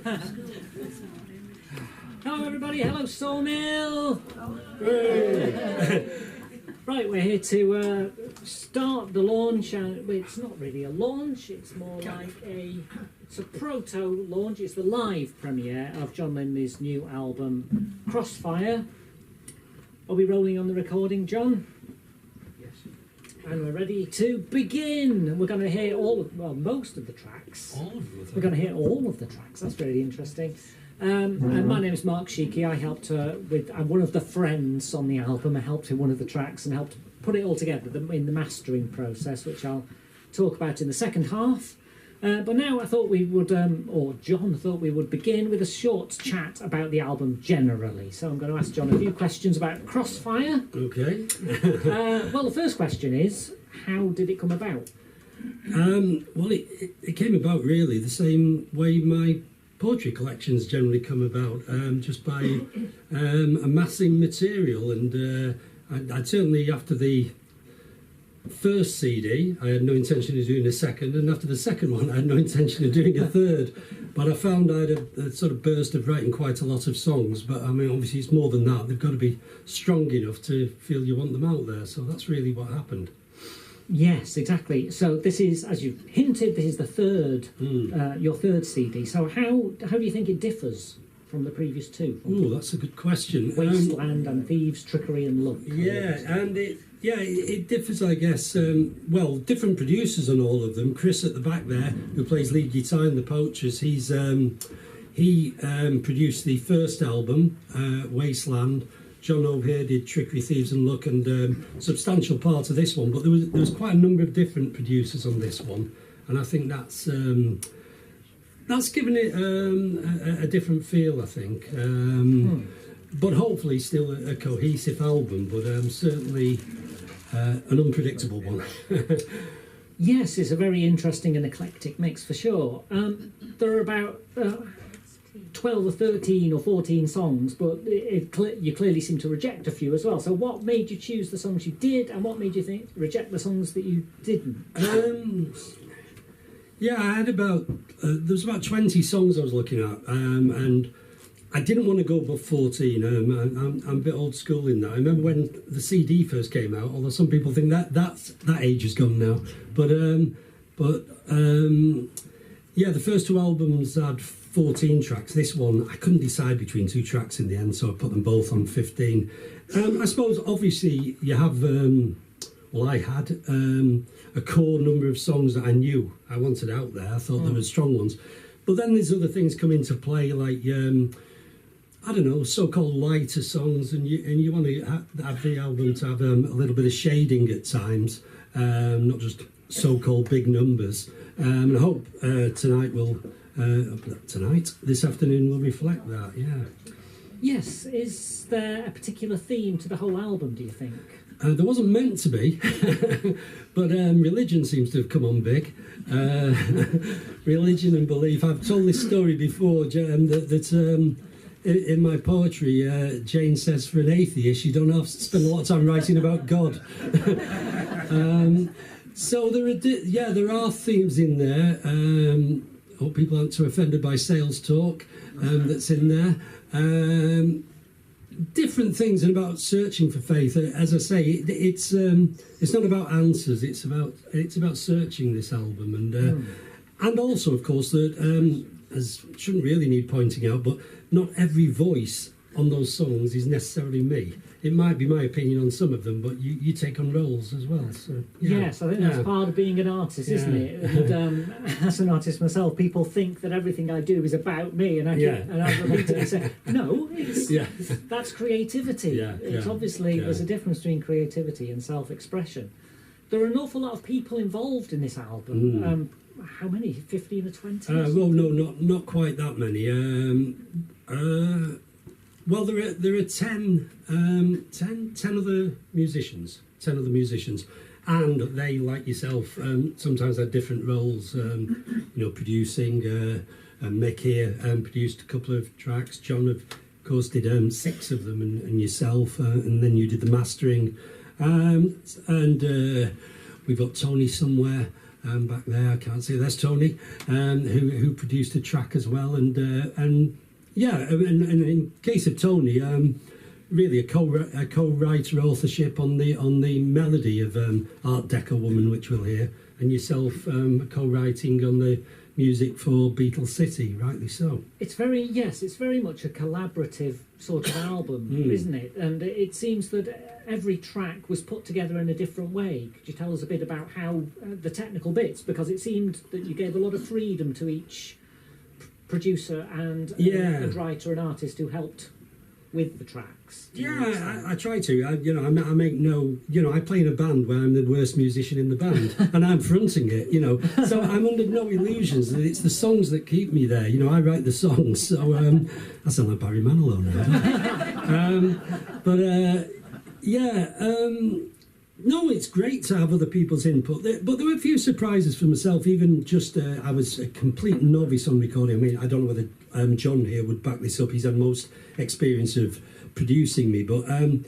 Hello everybody, hello Sawmill! Right, we're here to start the launch, and it's not really a launch, it's more like it's a proto-launch, it's the live premiere of John Lindley's new album, Crossfire. Are we rolling on the recording, John? And we're ready to begin. We're going to hear most of the tracks. We're going to hear all of the tracks. That's really interesting. And my name is Mark Sheekey. I helped I'm one of the friends on the album. I helped with one of the tracks and helped put it all together in the mastering process, which I'll talk about in the second half. But now I thought we would, or John thought we would begin with a short chat about the album generally. So I'm going to ask John a few questions about Crossfire. Okay. Well, the first question is, how did it come about? Well, it came about really the same way my poetry collections generally come about, just by amassing material. And I'd certainly, after the first CD, I had no intention of doing a second, and after the second one I had no intention of doing a third, but I found I had a sort of burst of writing quite a lot of songs. But I mean, obviously it's more than that. They've got to be strong enough to feel you want them out there, so that's really what happened. Yes, exactly. So this is, as you've hinted, this is the third, your third CD. So how do you think it differs from the previous two? Oh, that's a good question. Wasteland and Thieves, Trickery and Luck. Yeah, and it differs, I guess. Well, different producers on all of them. Chris at the back there, who plays lead guitar in the Poachers, he produced the first album, Wasteland. John over here did Trickery, Thieves and Luck, and substantial part of this one. But there was quite a number of different producers on this one, and I think that's given it a different feel, I think. But hopefully still a cohesive album, but certainly an unpredictable one. Yes, it's a very interesting and eclectic mix for sure. There are about 12 or 13 or 14 songs, but you clearly seem to reject a few as well. So what made you choose the songs you did, and what made you reject the songs that you didn't? Yeah, I had there was about 20 songs I was looking at, and I didn't want to go above 14. I'm a bit old school in that. I remember when the CD first came out, although some people think that age is gone now. But yeah, the first two albums had 14 tracks. This one, I couldn't decide between two tracks in the end, so I put them both on 15. I suppose, obviously, you have... I had a core number of songs that I knew I wanted out there. I thought there were strong ones. But then there's other things come into play, like, I don't know, so-called lighter songs, and you want to have the album to have a little bit of shading at times, not just so-called big numbers. And I hope this afternoon will reflect that, yeah. Yes, is there a particular theme to the whole album, do you think? There wasn't meant to be, but religion seems to have come on big. Religion and belief. I've told this story before, that in my poetry, Jane says for an atheist, you don't have to spend a lot of time writing about God. So there are themes in there. Hope people aren't too offended by sales talk that's in there. Different things and about searching for faith. As I say, it's not about answers. It's about searching this album, and also, of course, that as shouldn't really need pointing out, but not every voice on those songs is necessarily me. It might be my opinion on some of them, but you take on roles as well. So yes, I think that's part of being an artist, isn't it? And as an artist myself, people think that everything I do is about me, and I repeat it and say, no, that's creativity. It's obviously there's a difference between creativity and self-expression. There are an awful lot of people involved in this album. How many? 15 or 20? Well, no, not quite that many. Well, there are 10 other musicians. 10 other musicians, and they, like yourself, sometimes had different roles. Producing. Mick here produced a couple of tracks. John, of course, did 6 of them, and yourself, and then you did the mastering. And we've got Tony somewhere. back there. I can't see. There's Tony, who produced a track as well. And yeah, and in case of Tony, really a co-writer authorship on the melody of Art Deco Woman, which we'll hear, and yourself co-writing on the music for Beetle City, rightly so. It's very much a collaborative sort of album, isn't it? And it seems that every track was put together in a different way. Could you tell us a bit about how the technical bits? Because it seemed that you gave a lot of freedom to each producer and writer and artist who helped with the tracks. Yeah, I try to. I make no. I play in a band where I'm the worst musician in the band, and I'm fronting it. So I'm under no illusions that it's the songs that keep me there. I write the songs. So I sound like Barry Manilow now. No, it's great to have other people's input, but there were a few surprises for myself. Even just, I was a complete novice on recording. I mean, I don't know whether John here would back this up. He's had most experience of producing me, but I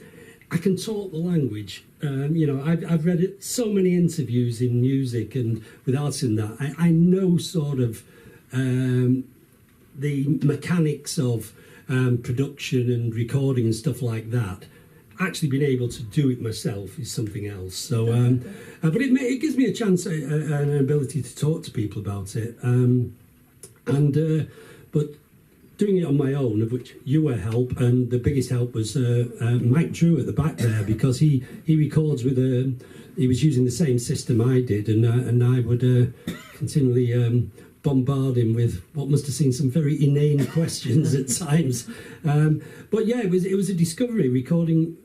can talk the language. I've read so many interviews in music and with artists in that. I know sort of the mechanics of production and recording and stuff like that. Actually being able to do it myself is something else. So, but it gives me a chance and an ability to talk to people about it. But doing it on my own, of which you were help, and the biggest help was Mike Drew at the back there, because he records with he was using the same system I did, and I would continually bombard him with what must have seemed some very inane questions at times. But yeah, it was a discovery recording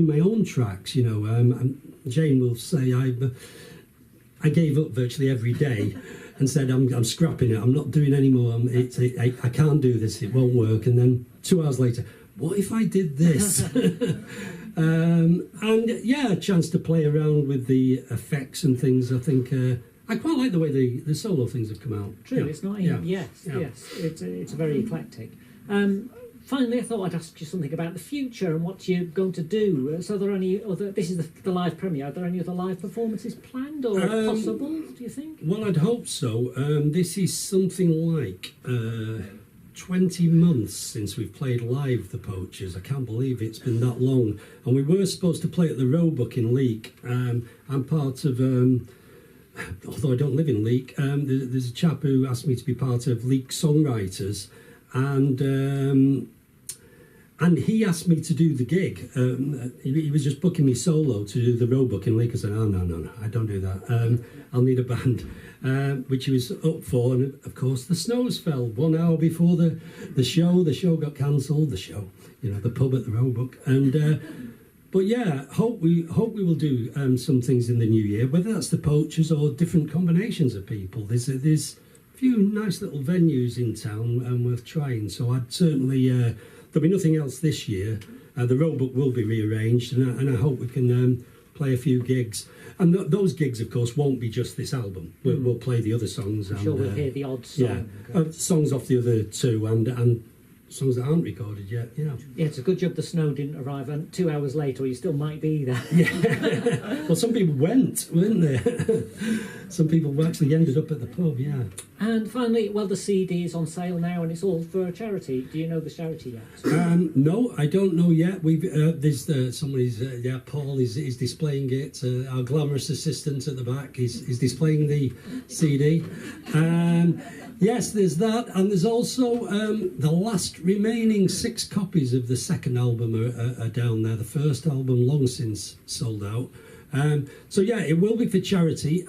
my own tracks. And Jane will say I gave up virtually every day and said I'm scrapping it. I'm not doing any more. I can't do this. It won't work. And then 2 hours later, what if I did this? And yeah, a chance to play around with the effects and things. I think I quite like the way the solo things have come out. True, it's not. Yes. It's very eclectic. Finally, I thought I'd ask you something about the future and what you're going to do. So, are there any other? This is the live premiere. Are there any other live performances planned or possible? Do you think? Well, I'd hope so. This is something like 20 months since we've played live The Poachers. I can't believe it's been that long. And we were supposed to play at the Roebuck in Leek. I'm part of. Although I don't live in Leek, there's a chap who asked me to be part of Leek Songwriters, and he asked me to do the gig. He was just booking me solo to do the Roebuck in Leek. I said, no, I don't do that. I'll need a band, which he was up for. And of course, the snows fell 1 hour before the show. The show got cancelled. The pub at the Roebuck, and. But yeah, hope we will do some things in the new year, whether that's the Poachers or different combinations of people. There's a few nice little venues in town and worth trying. So I'd certainly there'll be nothing else this year. The Roebuck will be rearranged, and I hope we can play a few gigs. And those gigs, of course, won't be just this album. We'll play the other songs. I'm sure we'll hear the odd song. Yeah, songs off the other two, and songs that aren't recorded yet. Yeah, it's a good job the snow didn't arrive, and 2 hours later you still might be there. Yeah. Well, some people went, weren't they? Some people actually ended up at the pub. Yeah. And finally, well, the CD is on sale now, and it's all for a charity. Do you know the charity yet? No, I don't know yet. There's somebody's. Paul is displaying it. Our glamorous assistant at the back is displaying the CD. Yes, there's that, and there's also the last remaining 6 copies of the second album are down there. The first album long since sold out. So yeah, it will be for charity.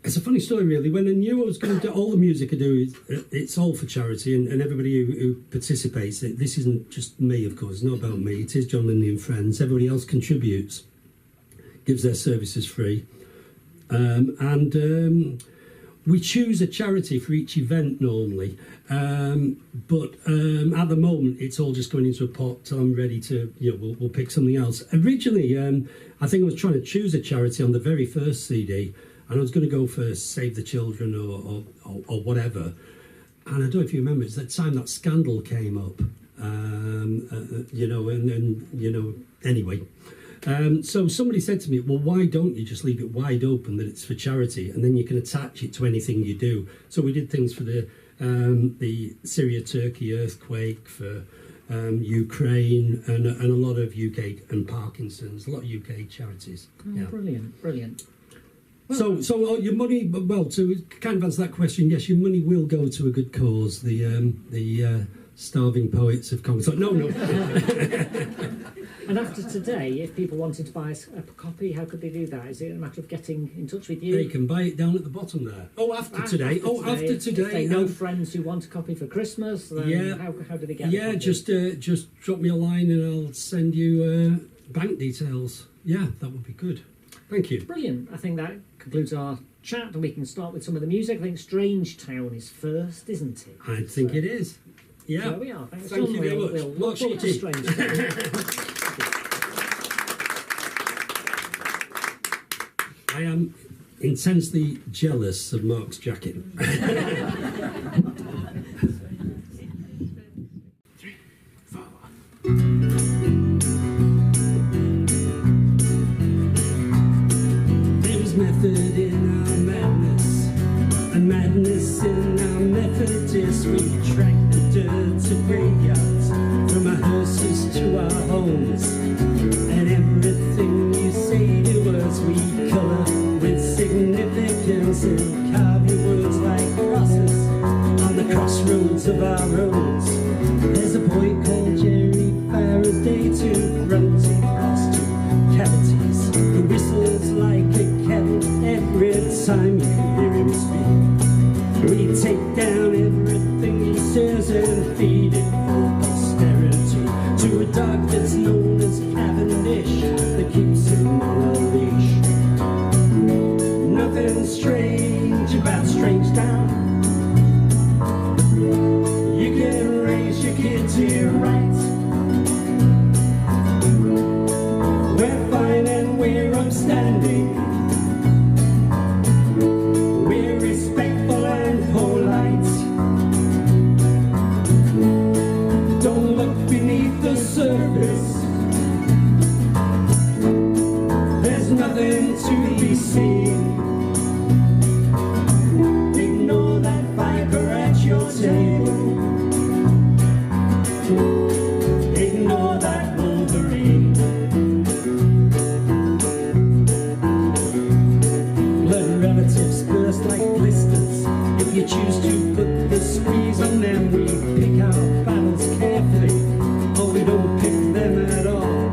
It's a funny story, really. When I knew I was going to do all the music I do, it's all for charity, and everybody who participates. This isn't just me, of course. It's not about me. It is John Linley and Friends. Everybody else contributes, gives their services free, and we choose a charity for each event normally. But at the moment, it's all just going into a pot till I'm ready to. We'll pick something else. Originally, I think I was trying to choose a charity on the very first CD. And I was going to go for Save the Children or whatever. And I don't know if you remember, it's that time that scandal came up. Anyway. So somebody said to me, well, why don't you just leave it wide open that it's for charity, and then you can attach it to anything you do? So we did things for the Syria-Turkey earthquake, for Ukraine, and a lot of UK and Parkinson's, a lot of UK charities. Oh, brilliant, brilliant. Well, so your money, well, to kind of answer that question, yes, your money will go to a good cause. The starving poets of Congo. No. And after today, if people wanted to buy a copy, how could they do that? Is it a matter of getting in touch with you? They can buy it down at the bottom there. After today. After today. If they know friends who want a copy for Christmas, then how do they get a copy? just drop me a line and I'll send you bank details. Yeah, that would be good. Thank you. Brilliant. I think that concludes our chat, and we can start with some of the music. I think Strange Town is first, isn't it? I think it is. Yeah. So there we are. Thanks, Thank John. you very much. We'll look forward to Strange Town. I am intensely jealous of Mark's jacket. 3, 4. There's method in our madness, a madness in our Methodists. We track the dirt to graveyards, from our hearses to our homes, and everything you say to us we colour with significance and carve your words like crosses on the crossroads of our roads. There's a boy called Jerry Faraday, 2 fronted across 2 cavities, who whistles like a kettle every time you hear him speak. We take down everything he says and feed it for posterity to a dog that's known as Cavendish that keeps him on a leash. Nothing strange about Strange Town. You can raise your kid to your right. We're fine and we're upstanding. We're respectful and polite. Don't look beneath the surface. There's nothing to be seen. Ignore that viper at your table. Ignore that Wolverine. Blood relatives burst like blisters. If you choose to put the squeeze on them, we pick our battles carefully, or we don't pick them at all.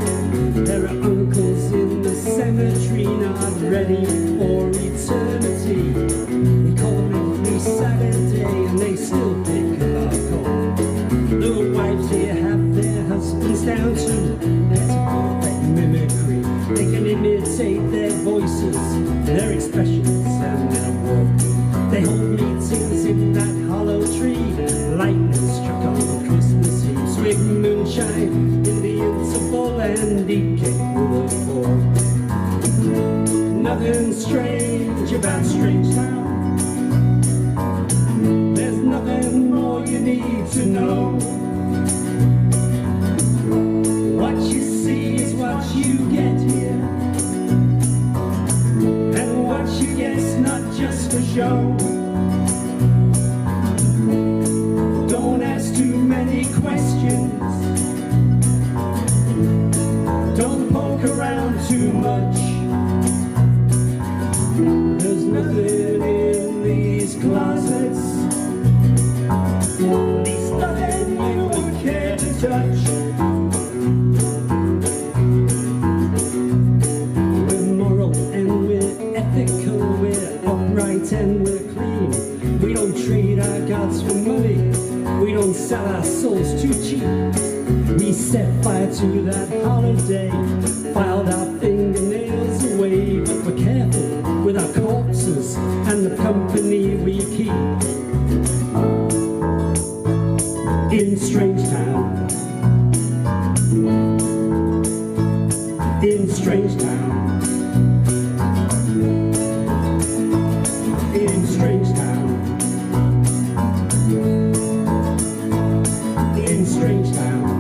There are uncles in the cemetery not ready for eternity. We call them every Saturday and they still pick our call. The wives here have their husbands down to perfect mimicry. They can imitate their voices, their expressions and their walk. They hold meetings in that hollow tree. Lightning struck on Christmas Eve. Swig moonshine in the interval and eat cake with a fork. Nothing strange about Strange Town. There's nothing more you need to know. What you see is what you get here, and what you get's not just for show. Don't ask too many questions. Don't poke around too much. There's nothing in these closets, at least nothing you would care to touch. We're moral and we're ethical, we're upright and we're clean. We don't trade our gods for money, we don't sell our souls too cheap. We set fire to that holiday, filed our fingernails away, but we're careful with our corpses and the company we keep. In Strange Town, in Strange Town, in Strange Town, in Strange Town.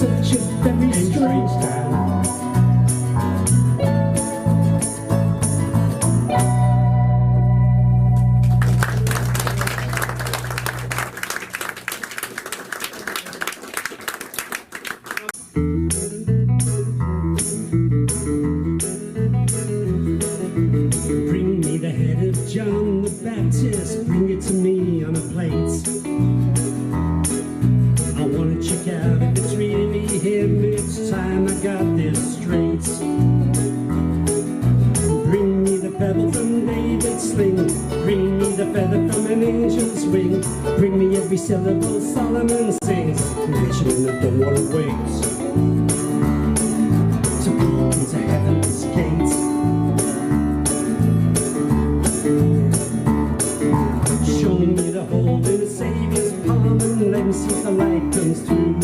such a very strange town. Bring me the head of John the Baptist, bring it to me on a plate. I wanna check out if it's really him, it's time I got this straight. Bring me the pebble from David's sling, bring me the feather from an angel's wing, bring me every syllable Solomon sings, creation of the one waits to peek into heaven's gates. Show me the hole in a Saviour's palm and let me see if the light comes through.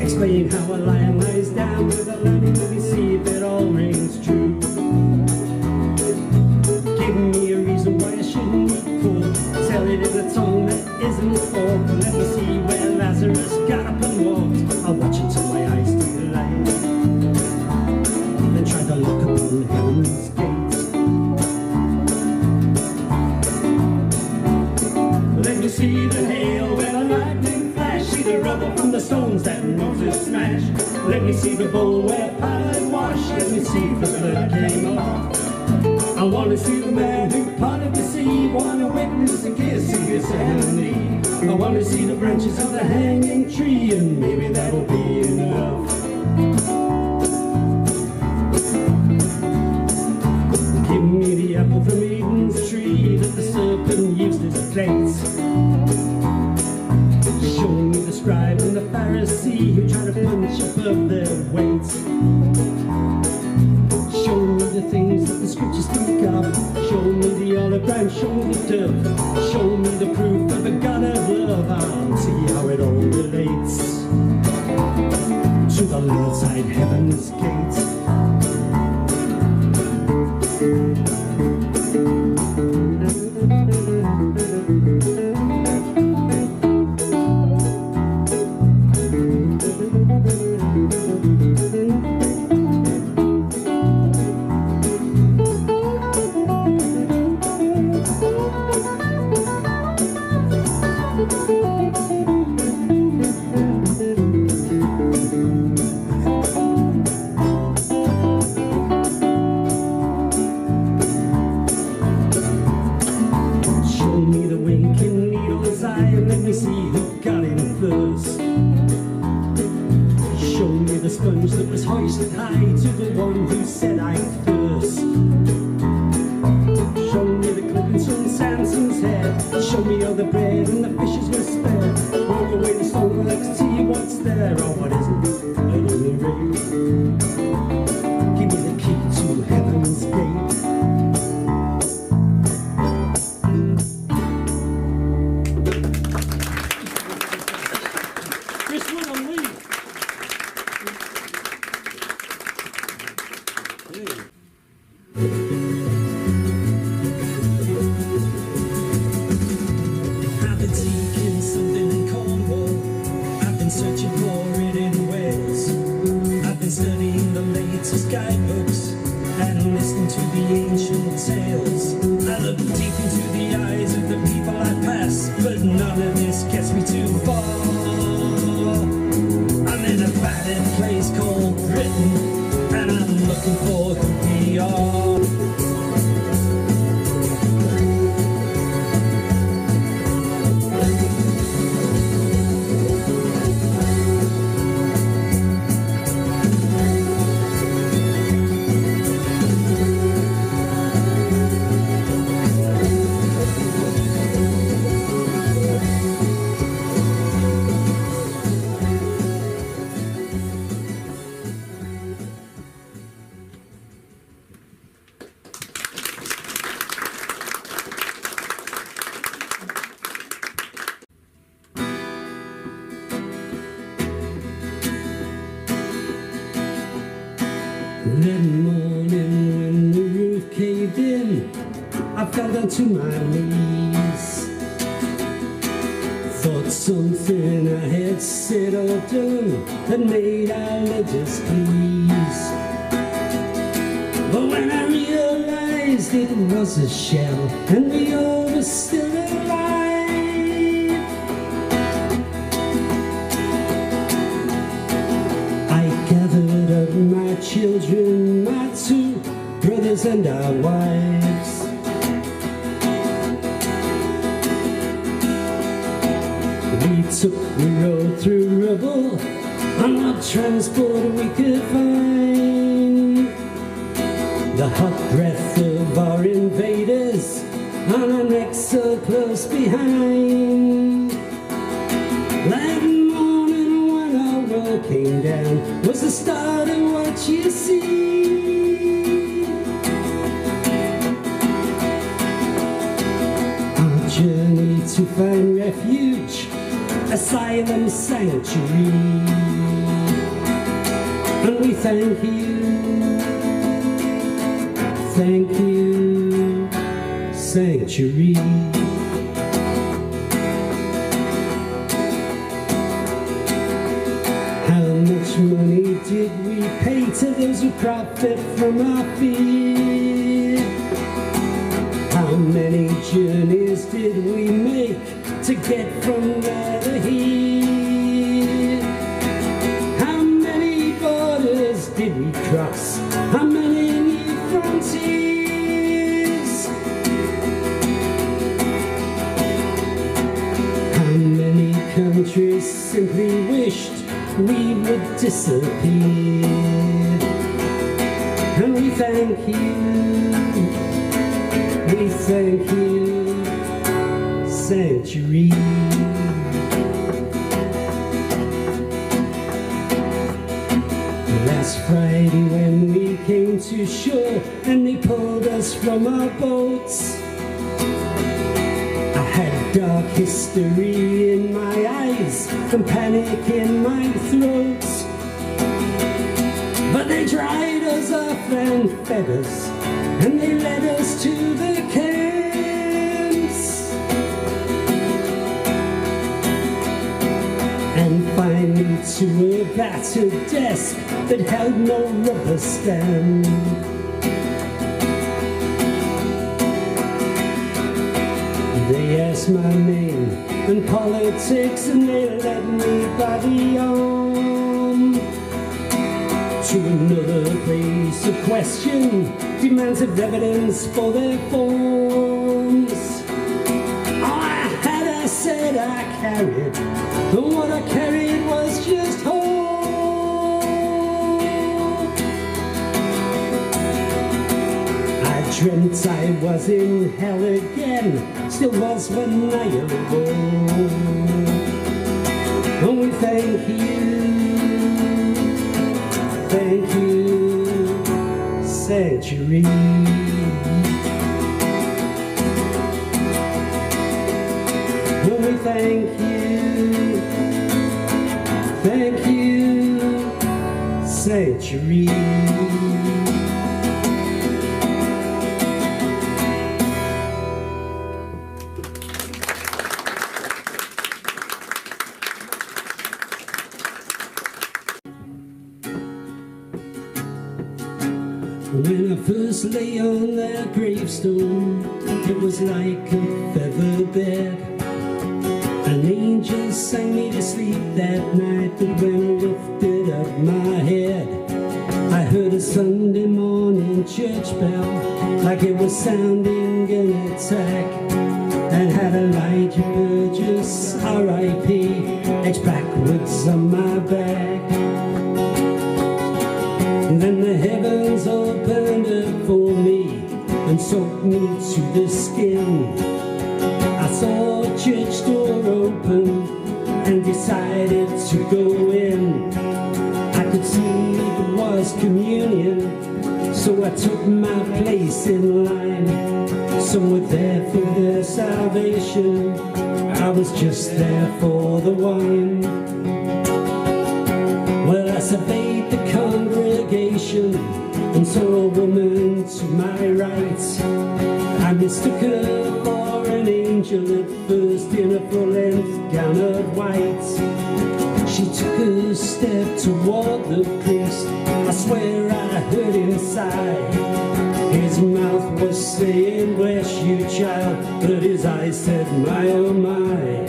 Explain how a lion lies down with a lamb, let me see if it all rings true. Give me a reason why I shouldn't eat pork, tell it in a tongue that isn't forked. Let me see where Lazarus got up and walked. I'll watch until my eyes delight, then try to look upon heaven's gates. Let me see the hail where the lightning flash, see the rubble from the stones that Moses smashed. Let me see the bowl where Pilate washed, let me see if the blood came off. I want to see the man who parted the sea, want to witness the kiss of Gethsemane. I want to see the branches of the hanging tree, and maybe that'll be enough. Give me the apple from Eden's tree that the serpent used as plates. Show me the scribe and the Pharisee who try to punch above their weight. Show me the things that the scriptures speak of. Show me the olive branch, show me the dove. Show me the proof of a God of love. I'll see how it all relates to the little side heaven's gates. Let me see who got in first. Show me the sponge that was hoisted high to the one who said I thirst. Show me the clippings from Samson's hair. Show me all the bread and the fishes were spared. Roll away the stone, let's see what's there. Oh, what isn't? At any rate, give me the key to heaven's gate. I've been seeking something in Cornwall, I've been searching for it in Wales. I've been studying the latest guidebooks and listening to the ancient tales. I look deep into the eyes of the people I pass, but none of this gets me too far. I'm in a battered place called Britain, and I'm looking for who we are. That morning when the roof caved in, I fell down to my knees. Thoughts something I had said or done that made our love displease. But when I realized it was a shell and we all were still alive, I gathered up my children, my two brothers and our wives. We took the road through rubble on what transport we could find. The hot breath of our invaders on our necks so close behind. That morning when our world came down was the start of what you see. Our journey to find refuge, asylum sanctuary, and we thank you, sanctuary. How much money did we pay to those who profit from our fear? How many journeys did we make to get from there to here? How many borders did we cross? How many new frontiers? How many countries simply wished we would disappear? And we thank you, sanctuary. Last Friday when we came to shore and they pulled us from our boats, I had dark history in my eyes and panic in my throat. But they dried us off and fed us, and they led us to the camps. And finally to a battered desk that held no rubber stamp. They asked my name and politics, and they led me by the arm to another place of question, demands of evidence for their forms. I said I carried, but what I carried was just hope. I dreamt I was in hell again, still was when I awoke. And we thank you, sanctuary. And we thank you, sanctuary. When I first lay on that gravestone, it was like a feather bed. An angel sang me to sleep that night, but when I lifted up my head, I heard a Sunday morning church bell, like it was sounding an attack, and had Elijah Burgess, R.I.P., etched backwards on my back. And then the heavens opened up for me and soaked me to the skin. I saw a church door open and decided to go in. I could see it was communion, so I took my place in line. Some were there for their salvation, I was just there for the wine. Well, I surveyed the congregation and saw a woman to my right. I mistook her for an angel angel at first in a full-length gown of white. She took a step toward the priest. I swear I heard him sigh. His mouth was saying, bless you, child, but his eyes said, my, oh, my.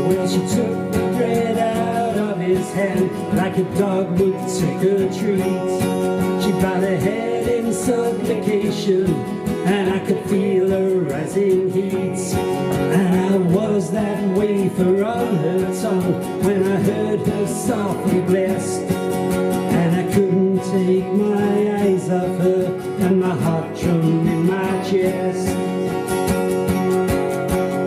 Well, she took the bread out of his hand like a dog would take a treat. She bowed her head in supplication, and I could feel her rising heat. And I was that wafer on her tongue when I heard her softly blessed. And I couldn't take my eyes off her, and my heart drummed in my chest.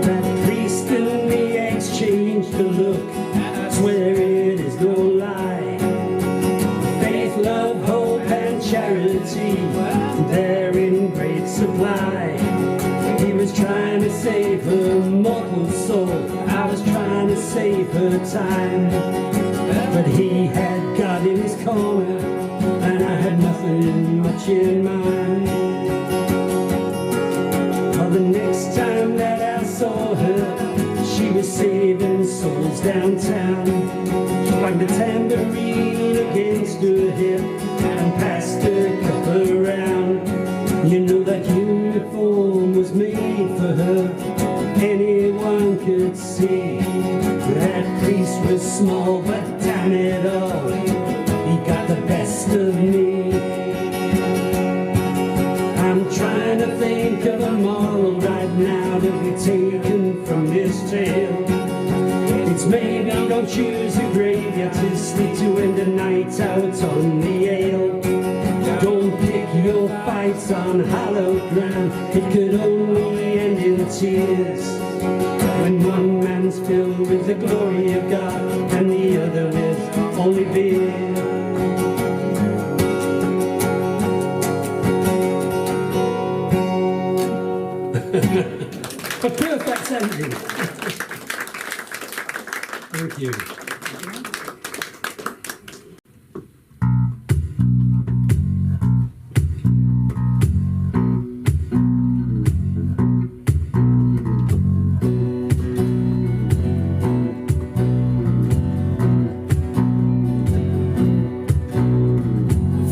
That priest and me exchanged a look, I swear it is no lie. Faith, love, hope and charity, they're in great supply. He was trying to save her mortal soul, I was trying to save her time. But he had God in his corner, and I had nothing much in mind. Well, the next time that I saw her, she was saving souls downtown. She banged a tambourine against her hip and passed her cup around. You know that uniform was made for her, anyone could see. That priest was small, but damn it all, he got the best of me. I'm trying to think of a moral right now to be taken from this tale. It's maybe don't choose a graveyard to sleep to end the night out on the ale. Don't pick your fights on hallowed ground, it could only end in tears. When one man's filled with the glory of God and the other with only beer. A perfect ending. Thank you.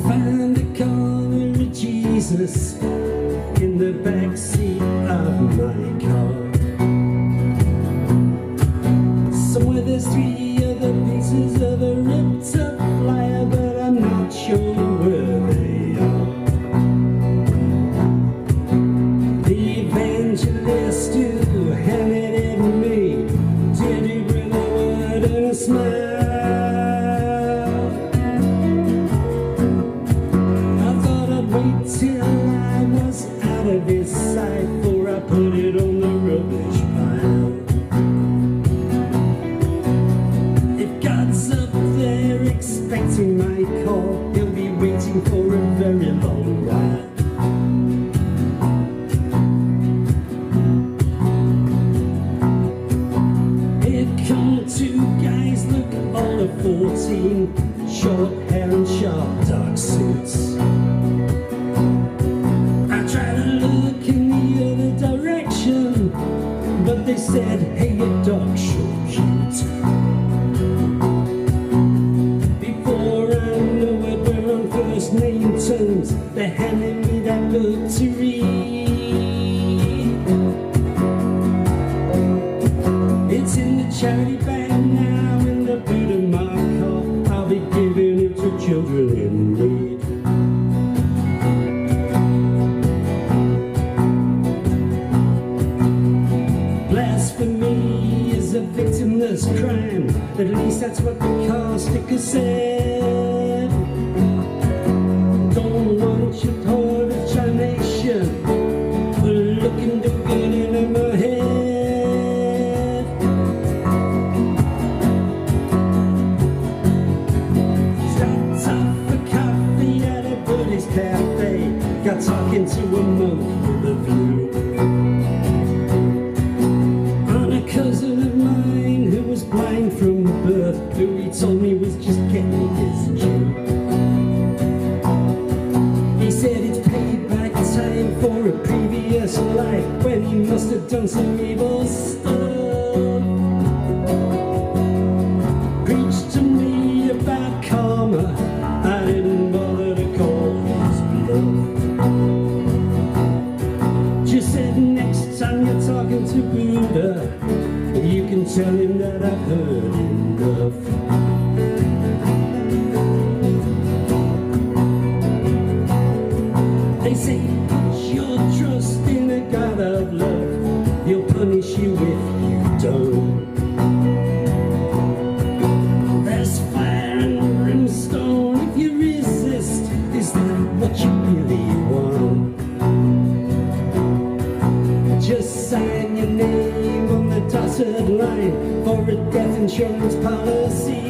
Find the corner of Jesus in the back seat of my car. Somewhere there's 3 other pieces of a ripped up flyer, but I'm not sure where they are. The evangelist who handed it me did it with a word and a smile. I thought I'd wait till I was out of his sight before I put it on the rubbish pile. If God's up there expecting my call, he'll be waiting for a very long while. Here come 2 guys, look all of 14, short hair and sharp dark suits. I tried to look in the other direction, but they said, hey, your dog's sure cute. Before I knew it, we're on first name terms. They're handing me that book to read. It's in the charity bag now in the boot of my car. I'll be giving it to children in need. Blasphemy is a victimless crime, at least that's what the car sticker said. Don't want your whole explanation for looking too good in my head. Stopped off for coffee at a Buddhist cafe, got talking to a monk with a view. Cousin of mine who was blind from birth, who he told me was just getting his due. He said it's payback time for a previous life when must have done some evil stuff. Preached to me about karma. I didn't bother to call his bluff. Just said next time you're talking to Buddha, you can tell him that I've heard enough. They say, put your trust in a God of love. He'll punish you if you don't. There's fire and brimstone if you resist. Is that what you really want? Just sign your name on the dotted line for a death insurance policy.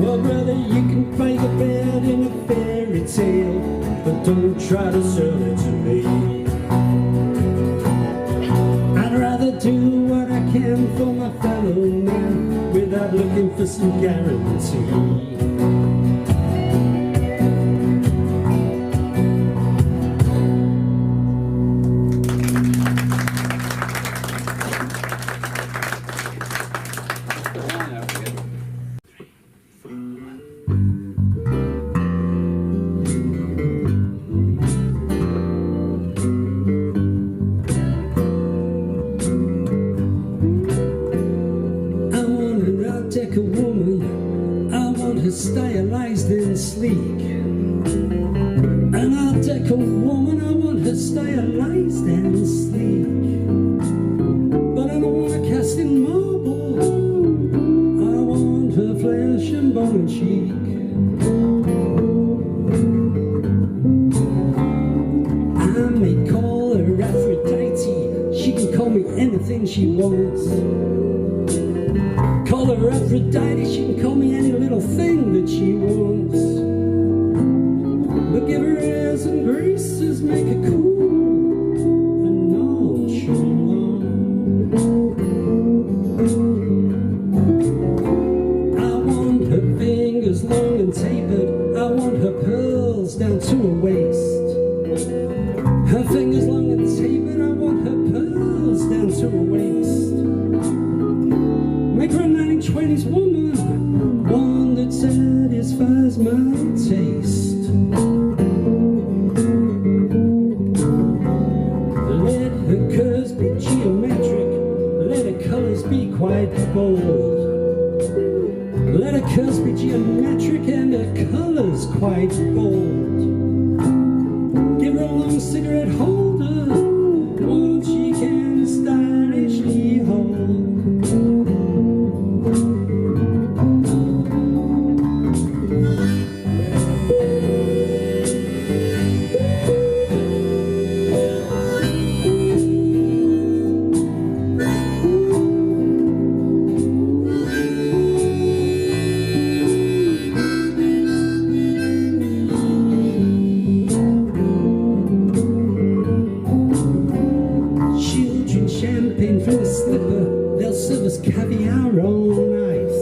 Well, brother, you can find a bed in a fairy tale, but don't try to sell it to me. I'd rather do what I can for my fellow man without looking for some guarantee. A woman, I want her stylized and sleek. An Art Deco woman, I want her stylized and sleek. But I don't want her cast in marble, I want her flesh and bone and cheek. I may call her Aphrodite, she can call me anything she wants. Call her Aphrodite, she can call me any little thing that she wants. But give her airs and graces, make her cool and nonchalant. I want her fingers long and tapered, I want her pearls down to her waist. Her fingers long and tapered, I want her pearls down to her waist. Make her a 1920s woman, one that satisfies my taste. Let her curves be geometric, let her colors be quite bold. Let her curves be geometric and her colors quite bold. Give her a long cigarette holder, one she can stylishly hold. Caviar on ice.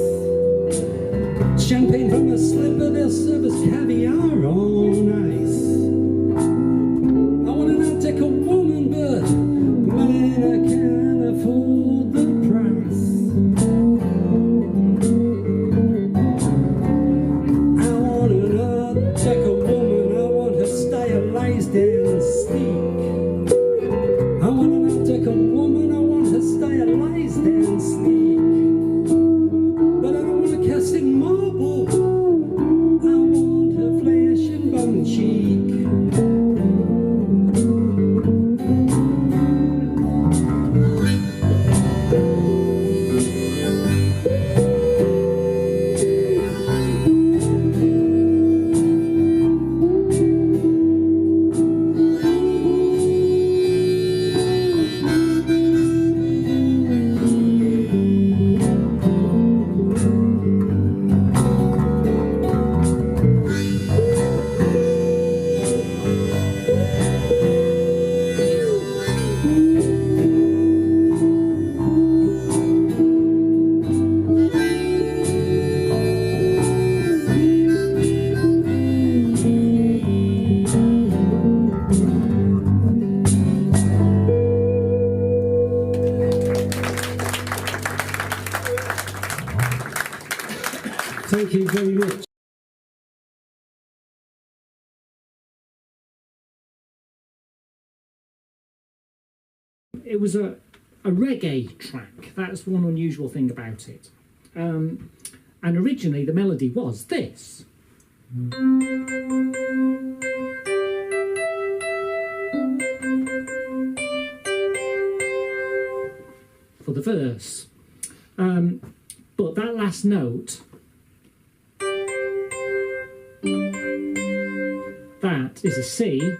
Champagne from a slipper, they'll serve us caviar on ice. I want an Art Deco woman, but man, I can't afford the price. I want an Art Deco woman, I want her stylized and sleek. I want an Art Deco woman, I want her stylized and sleek. But I don't want to cast in marble, I want her flesh and bone cheek. Thank you very much. It was a reggae track. That's one unusual thing about it. And originally the melody was this. For the verse. But that last note, that is a C,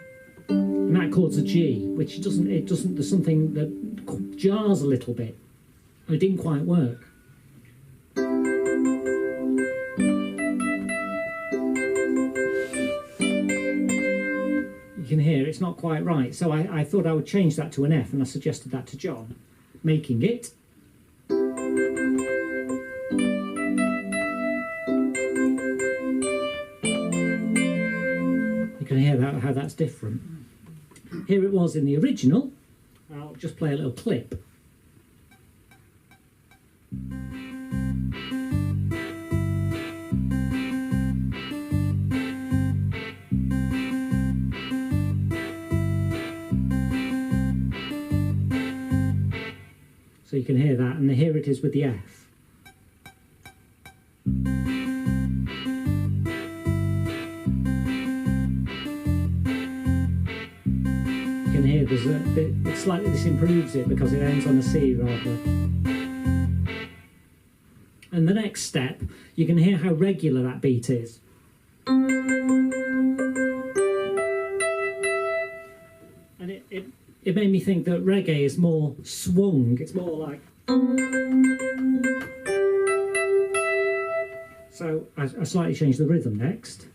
and that chord's a G, which there's something that jars a little bit. It didn't quite work. You can hear it's not quite right, so I thought I would change that to an F, and I suggested that to John, making it. You can hear that, how that's different. Here it was in the original. I'll just play a little clip. So you can hear that, and here it is with the F. You can hear this improves it because it ends on a C rather. And the next step, you can hear how regular that beat is. And it made me think that reggae is more swung, it's more like... So I slightly changed the rhythm next.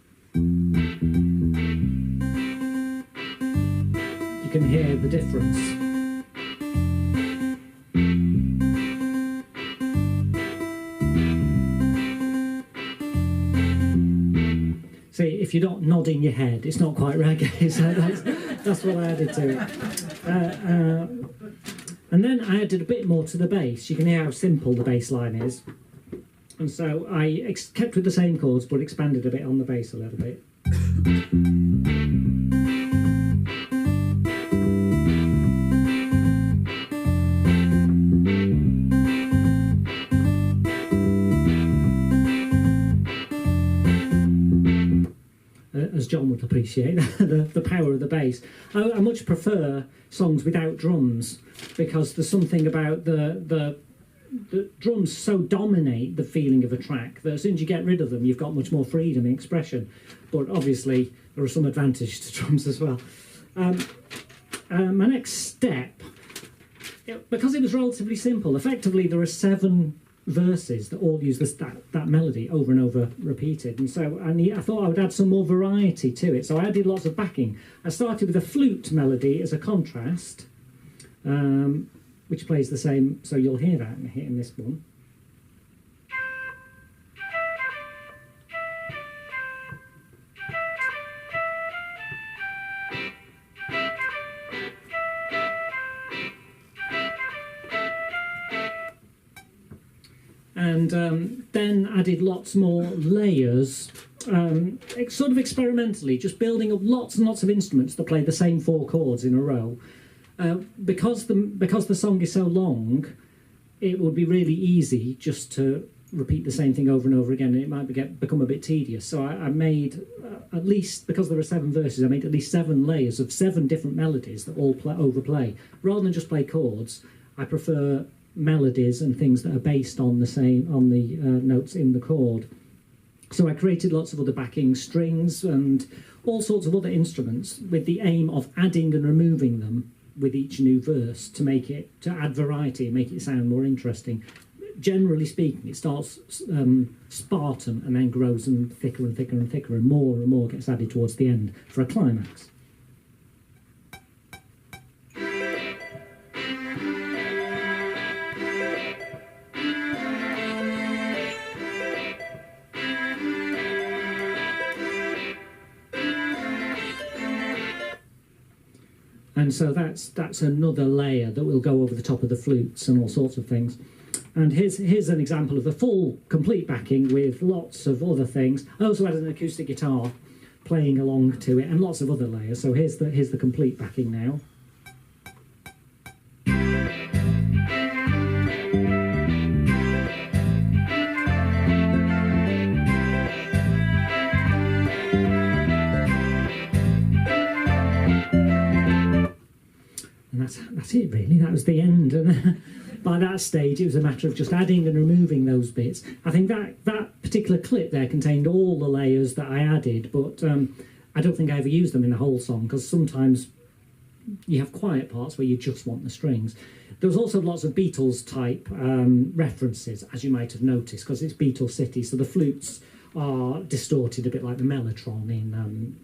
You can hear the difference. See, if you're not nodding your head, it's not quite reggae, so that's what I added to it. And then I added a bit more to the bass. You can hear how simple the bass line is. And so I kept with the same chords, but expanded a bit on the bass a little bit. As John would appreciate, the power of the bass. I much prefer songs without drums because there's something about the drums so dominate the feeling of a track that as soon as you get rid of them, you've got much more freedom in expression. But obviously, there are some advantages to drums as well. My next step, because it was relatively simple, effectively there are 7 verses that all use that melody over and over repeated, and so I thought I would add some more variety to it, so I added lots of backing. I started with a flute melody as a contrast, which plays the same, so you'll hear that in this one. And then added lots more layers, sort of experimentally, just building up lots and lots of instruments that play the same 4 chords in a row. Because the song is so long, it would be really easy just to repeat the same thing over and over again, and it might become a bit tedious. So I made, at least, because there are 7 verses, I made at least 7 layers of 7 different melodies that all overplay. Rather than just play chords, I prefer melodies and things that are based on the notes in the chord. So I created lots of other backing strings and all sorts of other instruments with the aim of adding and removing them with each new verse to add variety and make it sound more interesting. Generally speaking, it starts spartan and then grows and thicker and thicker and thicker, and more gets added towards the end for a climax. And so that's another layer that will go over the top of the flutes and all sorts of things. And here's an example of the full, complete backing with lots of other things. I also had an acoustic guitar playing along to it and lots of other layers. So here's the complete backing now. And that's it really. That was the end. And by that stage, it was a matter of just adding and removing those bits. I think that particular clip there contained all the layers that I added, but I don't think I ever used them in the whole song, because sometimes you have quiet parts where you just want the strings. There was also lots of Beatles type references, as you might have noticed, because it's Beatles City, so the flutes are distorted a bit like the mellotron in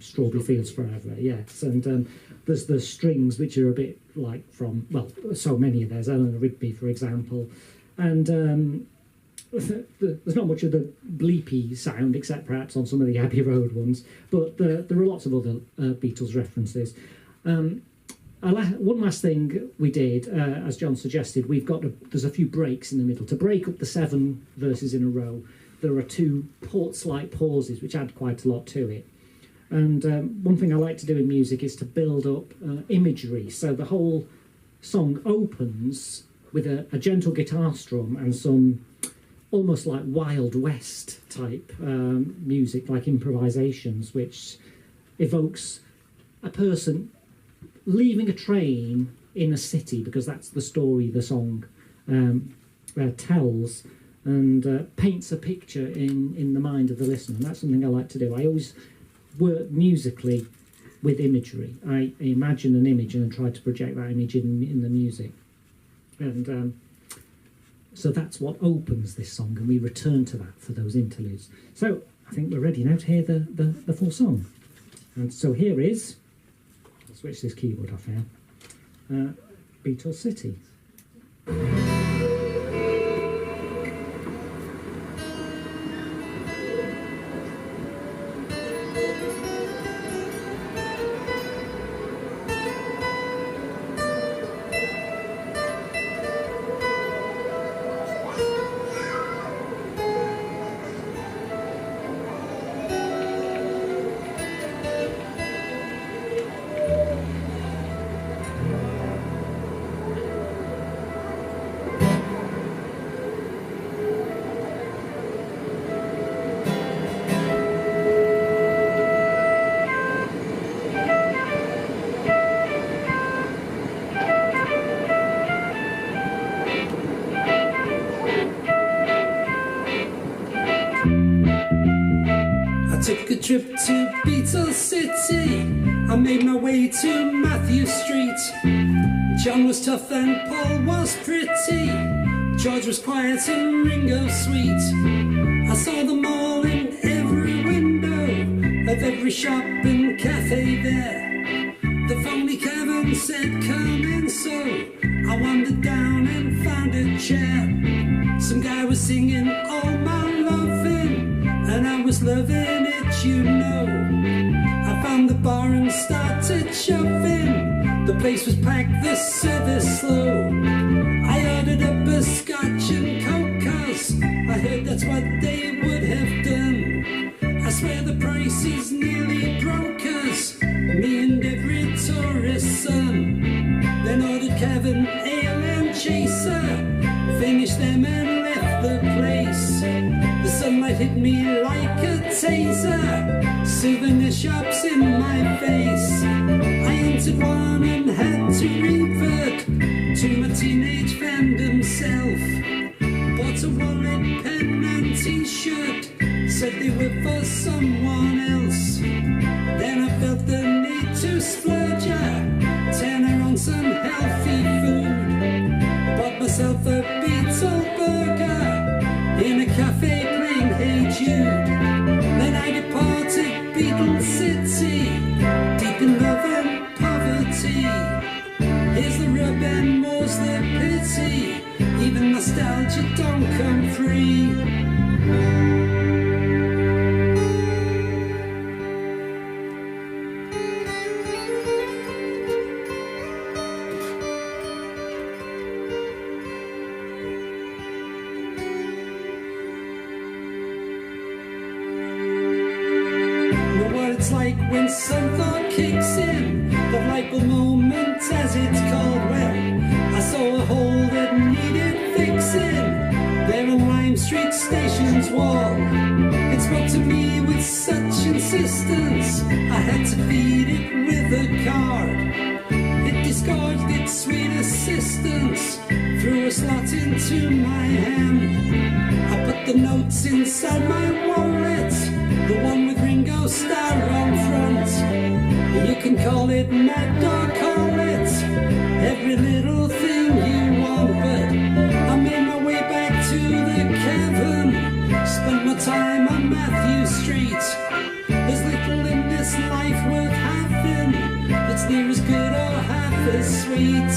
Strawberry Fields Forever, yes. And there's the strings which are a bit like from, well, so many of those, Eleanor Rigby, for example. And there's not much of the bleepy sound, except perhaps on some of the Abbey Road ones, but there are lots of other Beatles references. One last thing we did, as John suggested, there's a few breaks in the middle. To break up the 7 verses in a row, there are 2 slight pauses, which add quite a lot to it. And one thing I like to do in music is to build up imagery. So the whole song opens with a gentle guitar strum and some almost like Wild West type music, like improvisations, which evokes a person leaving a train in a city, because that's the story the song tells, and paints a picture in the mind of the listener. And that's something I like to do. I always work musically with imagery. I imagine an image and try to project that image in the music. And so that's what opens this song, and we return to that for those interludes. So I think we're ready now to hear the full song. And so here is, I'll switch this keyboard off now, Beatles City. Took a trip to Beatles City. I made my way to Matthew Street. John was tough and Paul was pretty. George was quiet and Ringo sweet. I saw them all in every window of every shop and cafe there. The phony Kevin said come in, so I wandered down and found a chair. Some guy was singing all my loving, and I was loving it, you know. I found the bar and started shoving. The place was packed, the service slow. I ordered up a scotch and coke, 'cause I heard that's what they would have done. I swear the prices nearly broke us, me and every tourist son. Then ordered Kevin ale and chaser, finished them and left the place. The sunlight hit me like a taser, souvenir shops in my face. I entered one and had to revert to my teenage fandom self. Bought a wallet, pen and t-shirt, said they were for someone else. Then I felt the need to splurge, tenner on some healthy food. Bought myself a Beetle burger in a cafe playing Hey Jude. Then I departed Beatles City, deep in love and poverty. Here's the rub and more's the pity, even nostalgia don't come free. it's like when some thought kicks in, the light bulb moment as it's called. Well, I saw a hole that needed fixing there on Lime Street Station's wall. It spoke to me with such insistence, I had to feed it with a card. It disgorged its sweet assistance through a slot into my hand. I put the notes inside my wallet, the one with Ringo Starr on front. You can call it mad or call it every little thing you want, but I made my way back to the cavern, spent my time on Matthew Street. There's little in this life worth having that's near as good or half as sweet.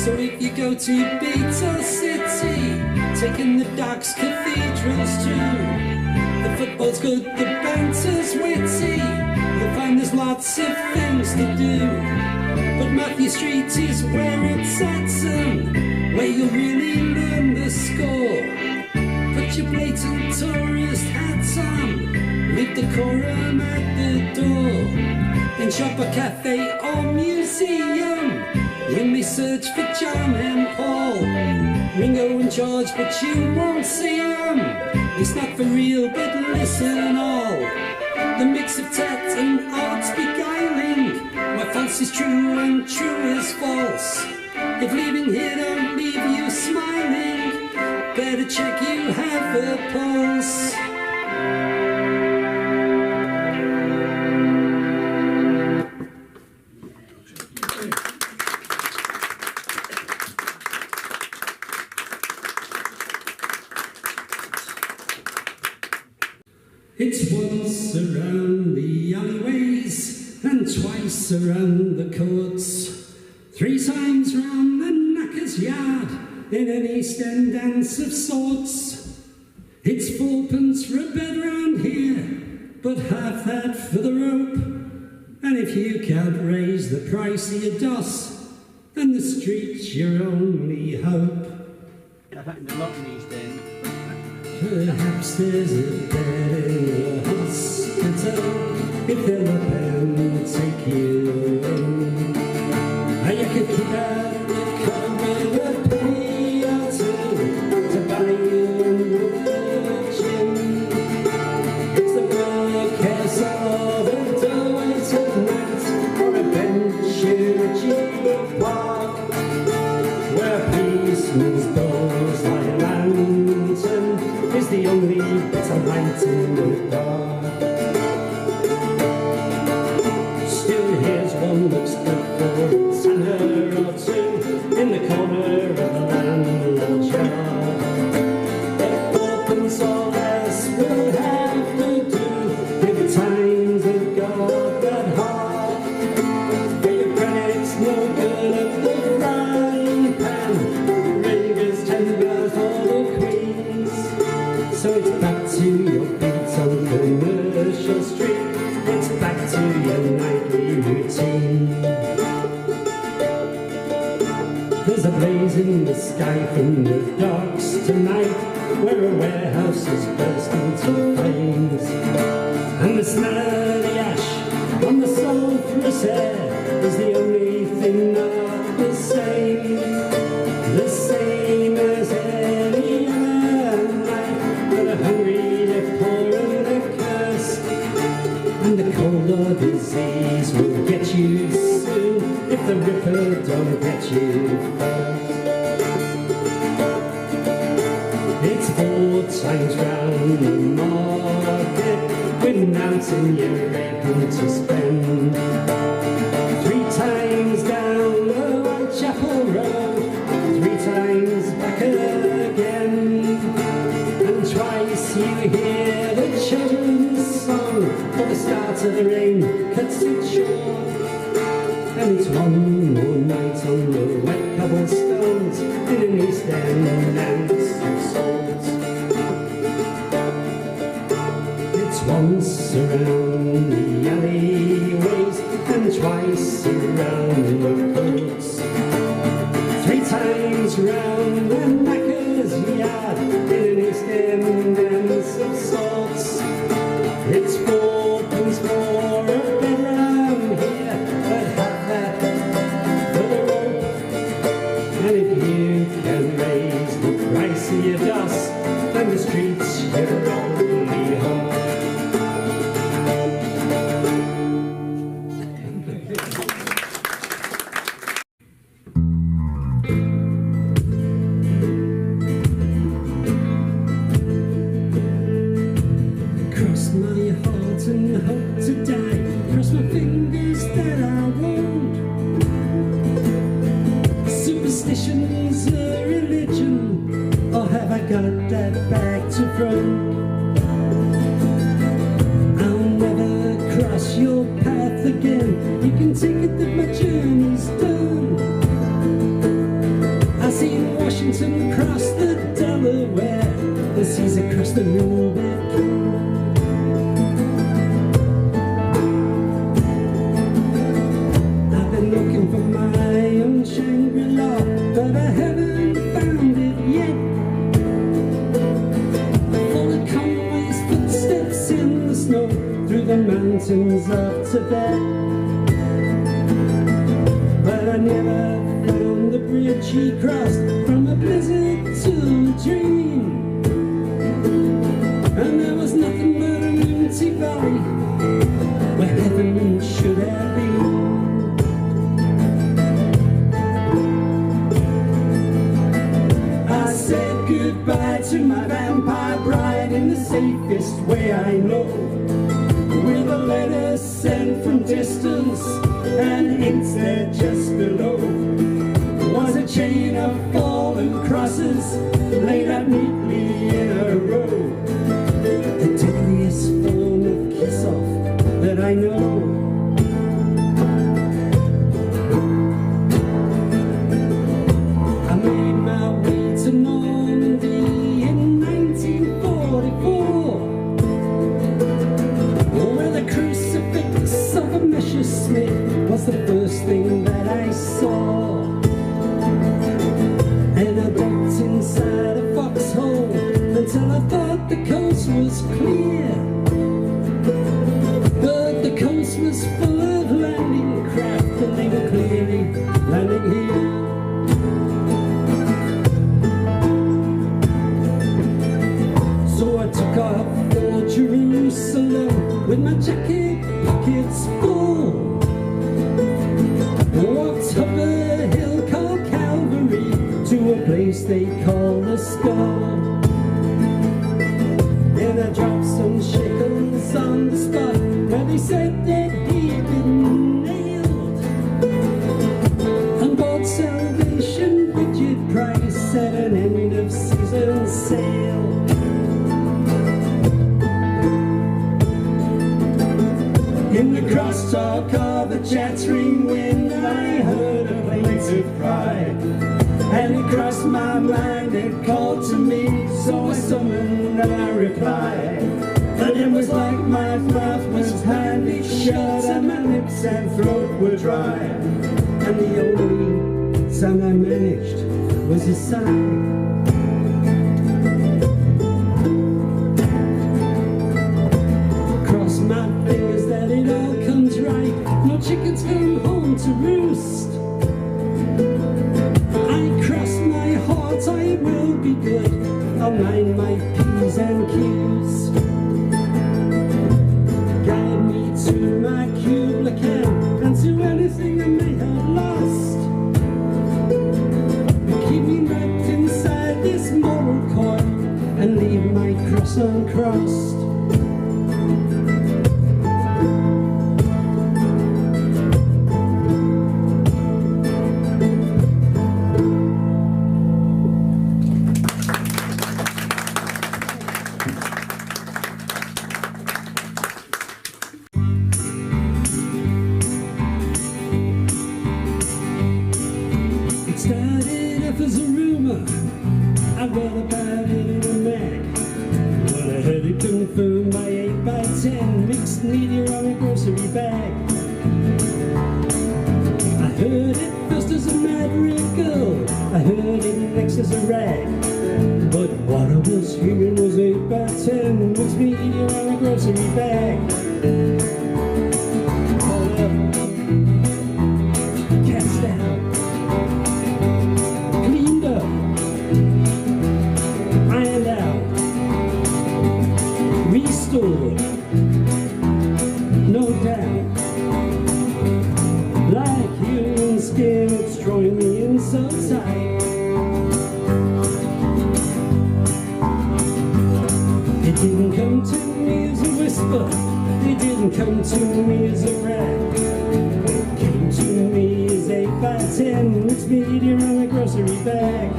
So if you go to Beetle City, taking the Docks cathedrals too, the football's good, the banter's witty, you'll find there's lots of things to do. But Matthew Street is where it's at, son, where you'll really learn the score. Put your blatant tourist hats on, leave decorum at the door. In shop or cafe or museum, you may search for John and Paul, Ringo and George, but you won't see them. It's not for real, but listen all. The mix of tat and art's beguiling, where false is true and true is false. If leaving here don't leave you smiling, better check you have a pulse. It's once around the alleyways and twice around the courts, 3 times round the knacker's yard in an East End dance of sorts. It's 4pence for a bed round here, but half that for the rope. And if you can't raise the price of your doss, then the street's your only hope. I've happened a lot in East End. Perhaps there's a bed in a hospital if they'll up and take you in. And you could keep out the car with a penny or two to buy you a gin. It's the workhouse of a doorway at night, or a bench in a cheap park, where policemen's doors lie a lantern is the only bit of light in the dark. Still, here's one looks good for a tenner or two in the corner of the landlord's yard. If 4pence or less will have to do if times have got that hard. For your credit's no good at the frying pan, Ringer's 10 bells for the Queen's. So it's back to your feet on Commercial Street, it's back to your nightly routine. There's a blaze in the sky from the docks tonight, where a warehouse has burst into flames. And the smell of the ash on the sulphurous air is the only thing not the same. The same as any other night, but a hungry, the poor and the cursed. And the cold or disease will get you soon if the Ripper don't get you first. It's 4 times round the market with mountain you're able to spend. 3 times down the Whitechapel Road, 3 times back again. And twice you hear the children's song, for the start of the rain cuts it short. And it's one more night on the wet cobblestones in an East End dance of swords. It's once around the alleyways and twice around the courts, 3 times round the knacker's yard. again. You can take it that my journey's done. I seen Washington cross the Delaware, the seas across the Rubicon. I've been looking for my own Shangri-La, but I haven't found it yet. Full of convoys, footsteps in the snow, through the mountains of Tibet. But I never found the bridge he crossed from a blizzard to a dream. And there was nothing but an empty valley where heaven should have been. I said goodbye to my vampire bride in the safest way I know, with a letter sent from distance and inks there just below was a chain of fallen crosses laid out neatly in a row. The deadliest form of kiss-off that I know. I made my way to Normandy in 1944, where the crucifix of a Messerschmitt was the first thing that I saw. And I ducked inside a foxhole until I thought the coast was clear. But the coast was full of landing craft, and they were clearly landing here. So I took off for Jerusalem with my jacket pockets full. Walked up a hill called Calvary to a place they call the Skull. And I dropped some shekels on the spot where they said that he'd been nailed, and bought salvation budget price at an end of season sale. In the crosstalk of a chattering wind, I heard a plaintive cry, and it crossed my mind, it called to me, so I summoned and I replied. And it was like my mouth was tightly shut, and my lips and throat were dry, and the only sound I managed was a sigh. My fingers that it all comes right, no chickens come home to roost. I cross my heart, I will be good, I'll mind my P's and Q's. Guide me to my Kubla Khan and to anything I may have lost. Keep me wrapped inside this moral coil and leave my cross uncrossed. Started off as a rumor, I read about it in a mag. When I heard it confirmed by 8x10 mixed media on a grocery bag. I heard it first as a miracle, I heard it next as a rag. But what I was hearing was 8x10 mixed media on a grocery bag. Hold up, cast down, ironed out, restored, no doubt. Like human skin, it's drawing me in so tight. It didn't come to me as a whisper, it didn't come to me as a rap. It came to me as 8x10, it's media on a grocery bag.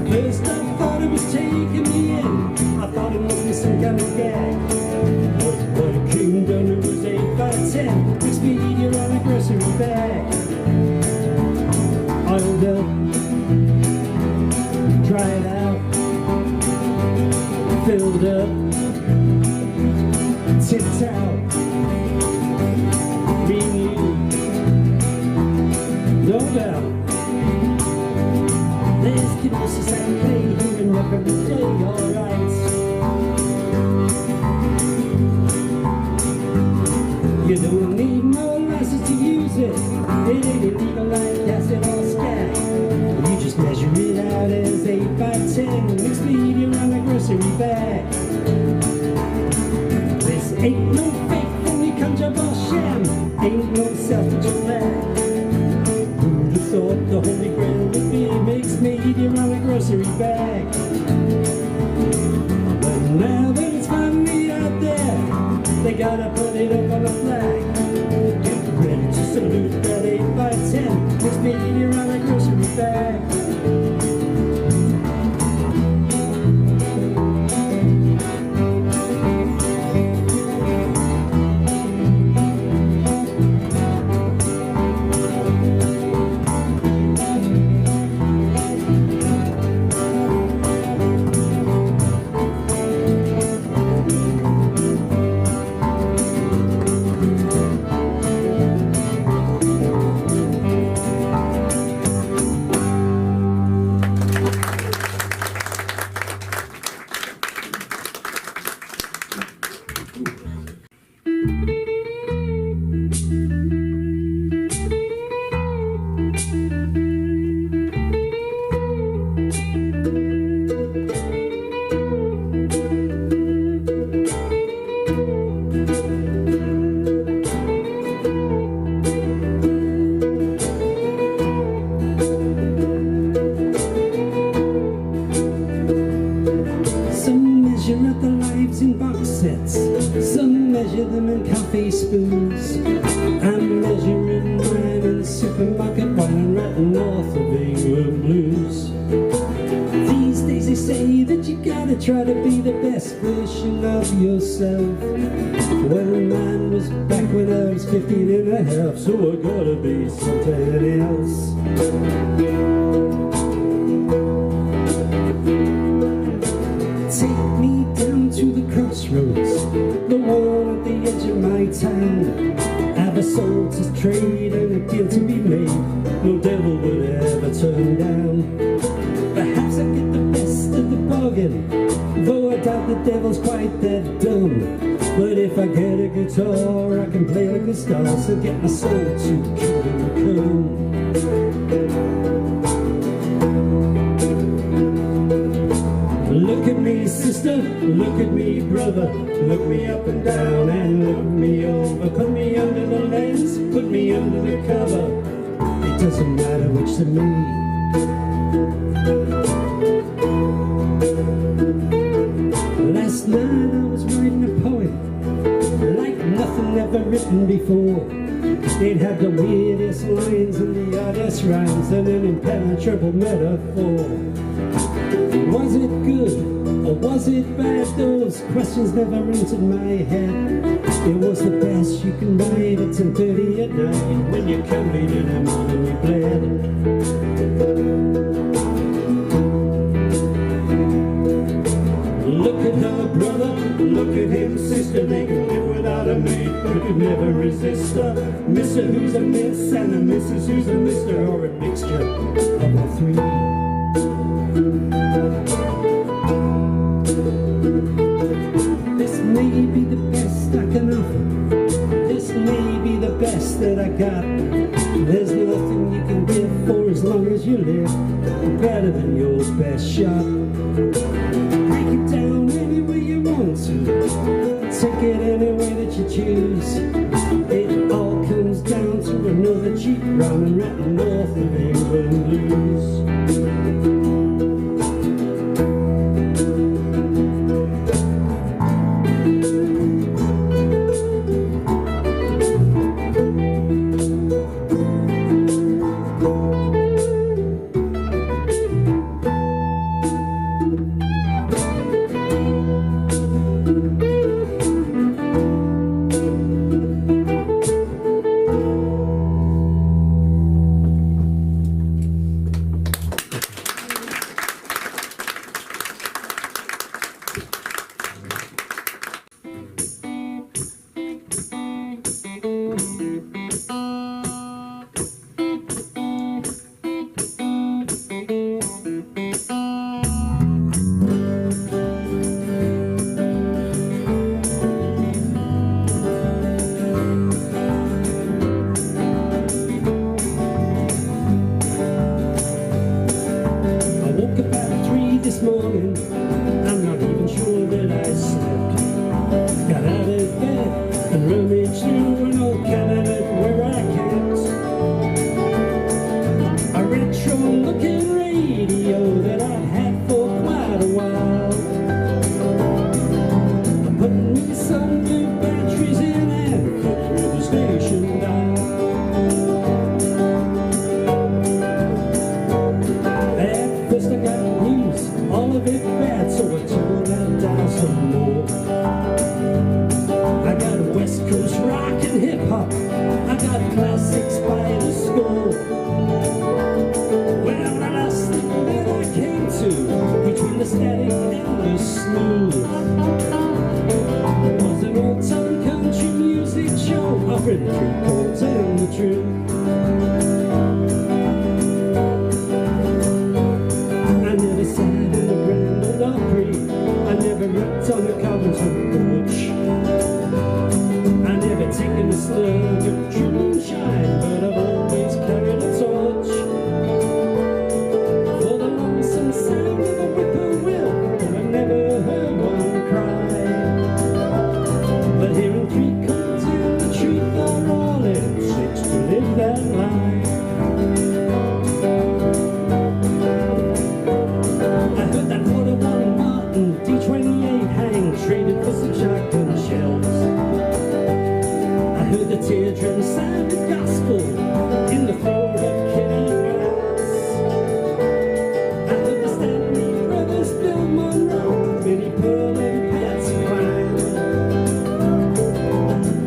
First I thought it was taking me in, I thought it must be some kind of gag. But what it came down to was 10, mixed media on a grocery bag. Oiled up, dried out, filled up, tipped out, renewed, no doubt. There's kidneys and play here and up every day, alright. You don't need no license to use it. It ain't illegal like acid or scat. You just measure it out as 8 by 10. Mixed media on a grocery bag. This ain't no fake, phony conjure or sham. Ain't no self-to-drag. Who'd have thought the Holy Grail would be mixed media on a grocery bag? But now that it's finally out there, they gotta put it up on a flag. Get ready to salute that 8 by 10. Mixed media on a grocery bag. Some measure them in coffee spoons. I'm measuring mine in the supermarket while I'm right north of England blues. These days they say that you gotta try to be the best version of yourself. Well, mine was back when I was 15 and a half, so I gotta be something else. Take me down to the crossroads, the one at the edge of my town. Have a soul to trade and a deal to be made, no devil would ever turn down. Perhaps I get the best of the bargain, though I doubt the devil's quite that dumb. But if I get a guitar, I can play like a star, so get my soul to kingdom come. Look at me, sister, look at me, brother. Look me up and down and look me over. Put me under the lens, put me under the cover. It doesn't matter which to me. Last night I was writing a poem like nothing ever written before. It had the weirdest lines and the oddest rhymes and an impenetrable metaphor. Was it good or was it bad? Those questions never entered my head. It was the best you can write at 10:30 at night when you're coming in the morning you bled. Look at her brother, look at him sister. They can live without a mate but could never resist her. Mister who's a miss and a missus who's a mister, or a mixture of the three. This may be the best I can offer. This may be the best that I got. There's nothing you can give for as long as you live better than your best shot. Break it down any way you want to. Take it any way that you choose. It all comes down to another cheap run right north of England blues. in hip hop. I got classics by the score. Well, the last thing that I came to, between the static and the smooth, was an old-time country music show offering the truth, chords and the truth. I never sat in the Grand Ole Opry. I never rapped on the Coventry porch. I never taken a slug of true moonshine, but I've always carried a torch for the lonesome sound of a whippoorwill, but I've never heard one cry. But hearing three come down the truth are all it takes to live that life. I heard that .41 Martin D28 hang traded for some shotgun shells. I heard the teardrum sound of gospel in the throat of Kitty Glass. I heard the Stanley Brothers, Bill Monroe, Minnie Pearl and Patsy Cline,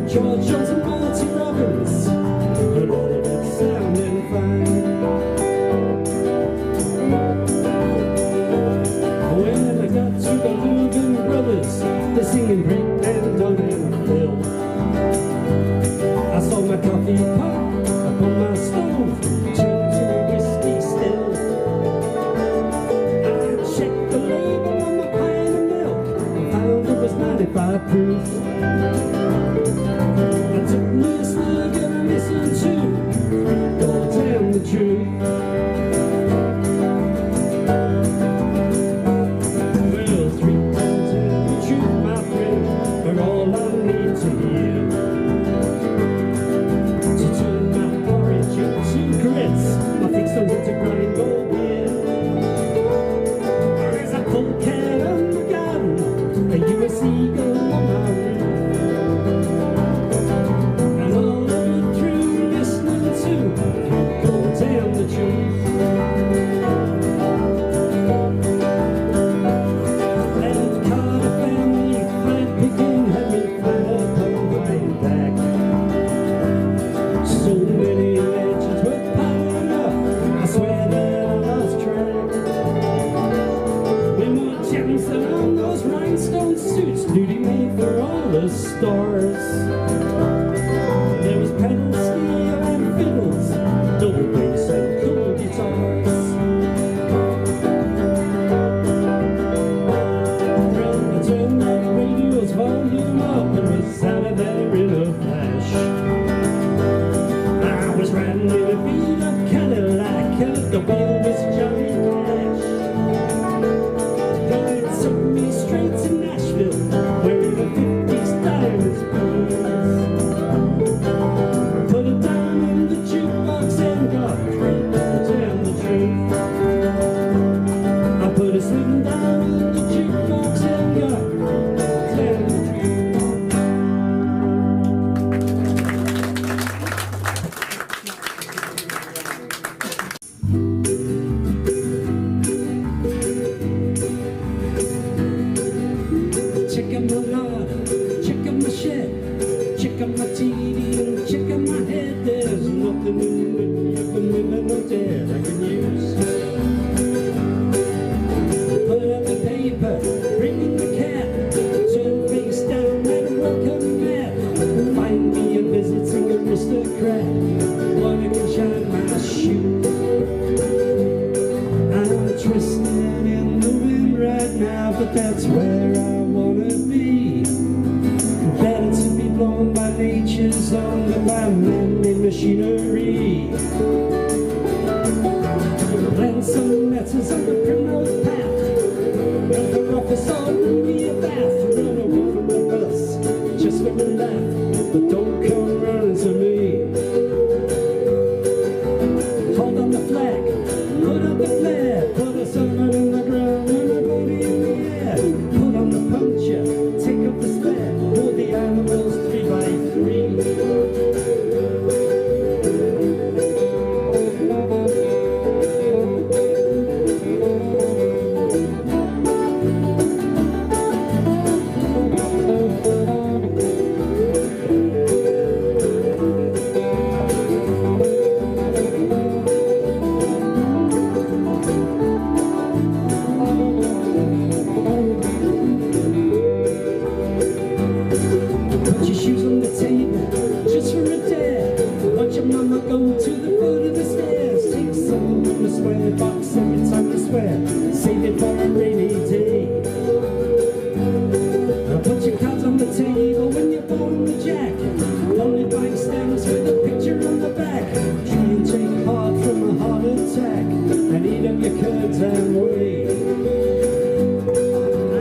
George Johnson, Marty Robbins, heard all of it sounding fine. When I got to the Logan Brothers, they're singing break and on and Phil. I saw my coffee pot up on my stove, turned to a whiskey still. I checked the label on my pint of milk and found it was 95 proof. I took me a slug and I listened to God damn the truth. Well, 3 times in the truth, my friend, are all I need to hear. To turn my porridge into grits, I fix the wood to grind gold beer. Or as I pull cat on the garden, are you a seagull on my roof? And all of it through listening to God damn the truth. And Carter family flat picking had me flat up on my back. So many legends were piling up, I swear that I lost track. Way more gems than on those rhinestone suits, duty made for all the stars. There was pedal steel and fiddles, double bass and cool guitars. Well, I turned that radio's volume up and was out of there in a flash. I was riding in a beat-up Cadillac, and the wheel was Johnny Cash. Then it took me straight to Nashville, where the 50s diamonds blues. Put it down in the jukebox and got three chords and the truth. I put a slim down in the jukebox and got three chords and the truth. Check out my larder, check out my shed, check out my TV and check out my head. There's nothing in it, nothing in it, no dead I can use. Put up the paper, bring in the cat, turn face down and welcome mat. Find me a visiting aristocrat, one who can shine my shoe. I'm twisting in the wind right now, but that's where I wanna be. Better to be blown by nature's own than by man-made machinery. Plant some letters on the primrose path, run for office or run me a bath, run away from the bus just for a laugh, but don't come running to me. Hold on the flag, put up the flare, put a sermon in the ground and a body in the air. Put on the puncture, take up the spare, pull the animals 3 by 3. go to the foot of the stairs. Take something from the square box every time I swear. Save it for a rainy day. Put your cards on the table when you're born the jack. Lonely bike stamps with a picture on the back. Try and take heart from a heart attack and eat up your curds and whey.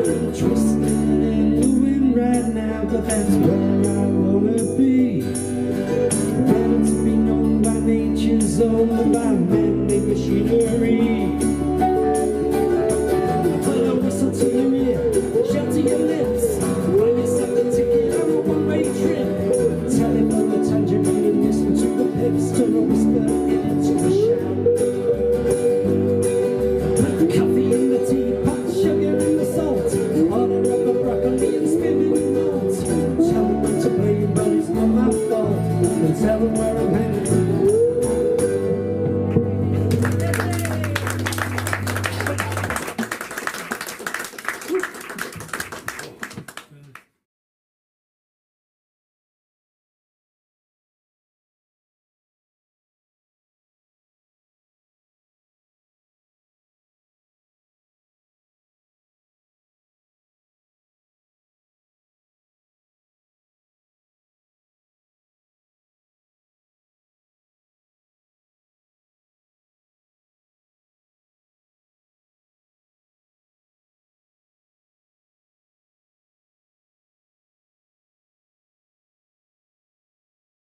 I'm twisted in the wind right now, but that's where I wanna be. Better to be known by nature's own than by man-made machinery. Put a whistle to your ear, shout to your lips. Buy yourself a ticket on a one-way trip. Telephone the tangerine and listen to the pips. Turn a whisper into a shout. Put coffee in the teapot, sugar in the salt. Order up a broccoli and spin in the malt. Tell them not to blame, but it's not my fault. And tell them